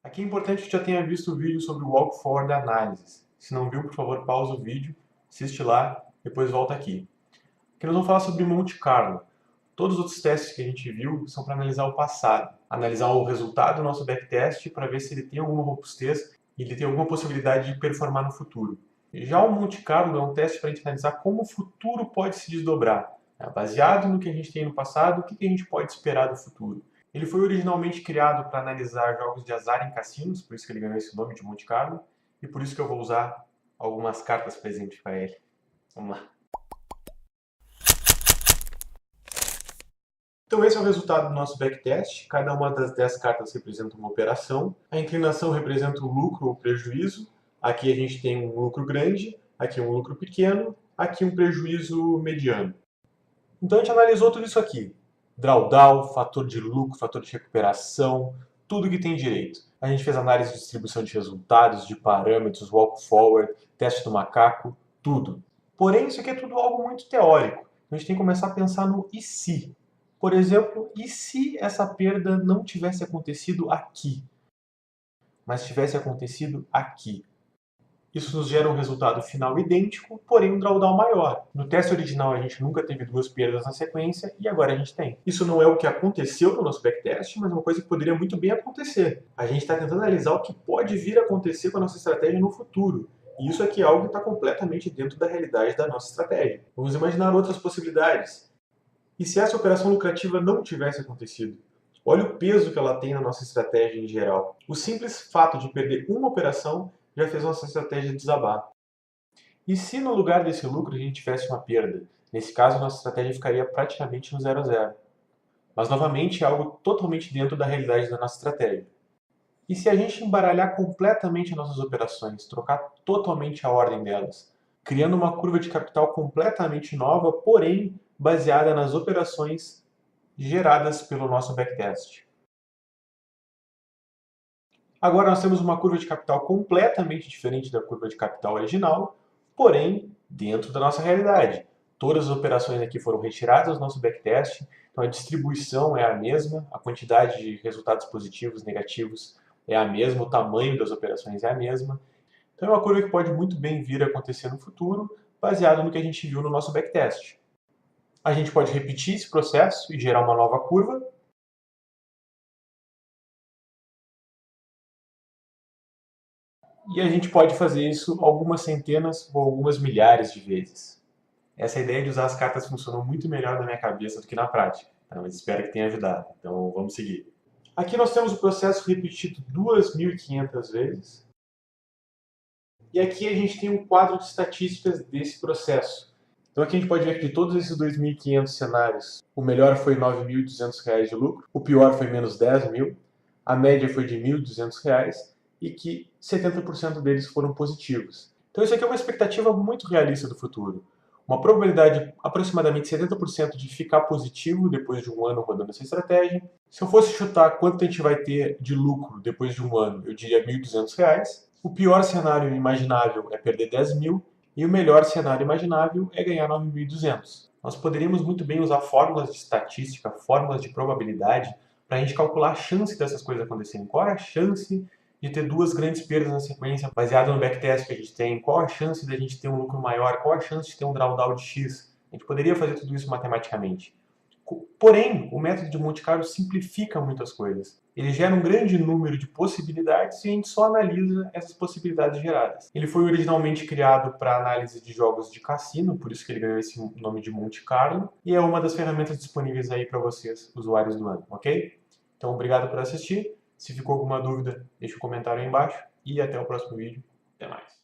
Aqui é importante que já tenha visto o vídeo sobre o Walk Forward Analysis. Se não viu, por favor, pausa o vídeo, assiste lá, depois volta aqui. Aqui nós vamos falar sobre Monte Carlo. Todos os outros testes que a gente viu são para analisar o passado, analisar o resultado do nosso backtest para ver se ele tem alguma robustez e ele tem alguma possibilidade de performar no futuro. Já o Monte Carlo é um teste para a gente analisar como o futuro pode se desdobrar. Baseado no que a gente tem no passado, o que a gente pode esperar do futuro. Ele foi originalmente criado para analisar jogos de azar em cassinos, por isso que ele ganhou esse nome de Monte Carlo, e por isso que eu vou usar algumas cartas presentes para ele. Vamos lá. Então esse é o resultado do nosso backtest. Cada uma das 10 cartas representa uma operação. A inclinação representa o lucro ou prejuízo. Aqui a gente tem um lucro grande, aqui um lucro pequeno, aqui um prejuízo mediano. Então a gente analisou tudo isso aqui. Drawdown, fator de lucro, fator de recuperação, tudo que tem direito. A gente fez análise de distribuição de resultados, de parâmetros, walk forward, teste do macaco, tudo. Porém, isso aqui é tudo algo muito teórico. A gente tem que começar a pensar no e se. Por exemplo, e se essa perda não tivesse acontecido aqui, mas tivesse acontecido aqui? Isso nos gera um resultado final idêntico, porém um drawdown maior. No teste original a gente nunca teve duas perdas na sequência e agora a gente tem. Isso não é o que aconteceu no nosso backtest, mas é uma coisa que poderia muito bem acontecer. A gente está tentando analisar o que pode vir a acontecer com a nossa estratégia no futuro. E isso aqui é algo que está completamente dentro da realidade da nossa estratégia. Vamos imaginar outras possibilidades. E se essa operação lucrativa não tivesse acontecido? Olha o peso que ela tem na nossa estratégia em geral. O simples fato de perder uma operação já fez nossa estratégia desabar. E se no lugar desse lucro a gente tivesse uma perda? Nesse caso, nossa estratégia ficaria praticamente no 0 a 0. Mas novamente é algo totalmente dentro da realidade da nossa estratégia. E se a gente embaralhar completamente nossas operações, trocar totalmente a ordem delas, criando uma curva de capital completamente nova, porém baseada nas operações geradas pelo nosso backtest? Agora nós temos uma curva de capital completamente diferente da curva de capital original, porém dentro da nossa realidade. Todas as operações aqui foram retiradas do nosso backtest, então a distribuição é a mesma, a quantidade de resultados positivos, negativos é a mesma, o tamanho das operações é a mesma. Então é uma curva que pode muito bem vir a acontecer no futuro, baseado no que a gente viu no nosso backtest. A gente pode repetir esse processo e gerar uma nova curva, e a gente pode fazer isso algumas centenas ou algumas milhares de vezes. Essa ideia de usar as cartas funcionou muito melhor na minha cabeça do que na prática, tá? Mas espero que tenha ajudado. Então vamos seguir. Aqui nós temos o processo repetido 2.500 vezes. E aqui a gente tem um quadro de estatísticas desse processo. Então aqui a gente pode ver que de todos esses 2.500 cenários, o melhor foi R$ 9.200 de lucro, o pior foi menos 10.000, a média foi de R$ 1.200, e que 70% deles foram positivos. Então isso aqui é uma expectativa muito realista do futuro. Uma probabilidade de aproximadamente 70% de ficar positivo depois de um ano rodando essa estratégia. Se eu fosse chutar quanto a gente vai ter de lucro depois de um ano, eu diria R$ 1.200. O pior cenário imaginável é perder 10.000 e o melhor cenário imaginável é ganhar 9.200. Nós poderíamos muito bem usar fórmulas de estatística, fórmulas de probabilidade, para a gente calcular a chance dessas coisas acontecerem. Qual é a chance de ter duas grandes perdas na sequência, baseado no backtest que a gente tem? Qual a chance de a gente ter um lucro maior? Qual a chance de ter um drawdown de X? A gente poderia fazer tudo isso matematicamente. Porém, o método de Monte Carlo simplifica muitas coisas. Ele gera um grande número de possibilidades e a gente só analisa essas possibilidades geradas. Ele foi originalmente criado para análise de jogos de cassino, por isso que ele ganhou esse nome de Monte Carlo, e é uma das ferramentas disponíveis aí para vocês, usuários do ano, ok? Então, obrigado por assistir. Se ficou alguma dúvida, deixa um comentário aí embaixo e até o próximo vídeo. Até mais.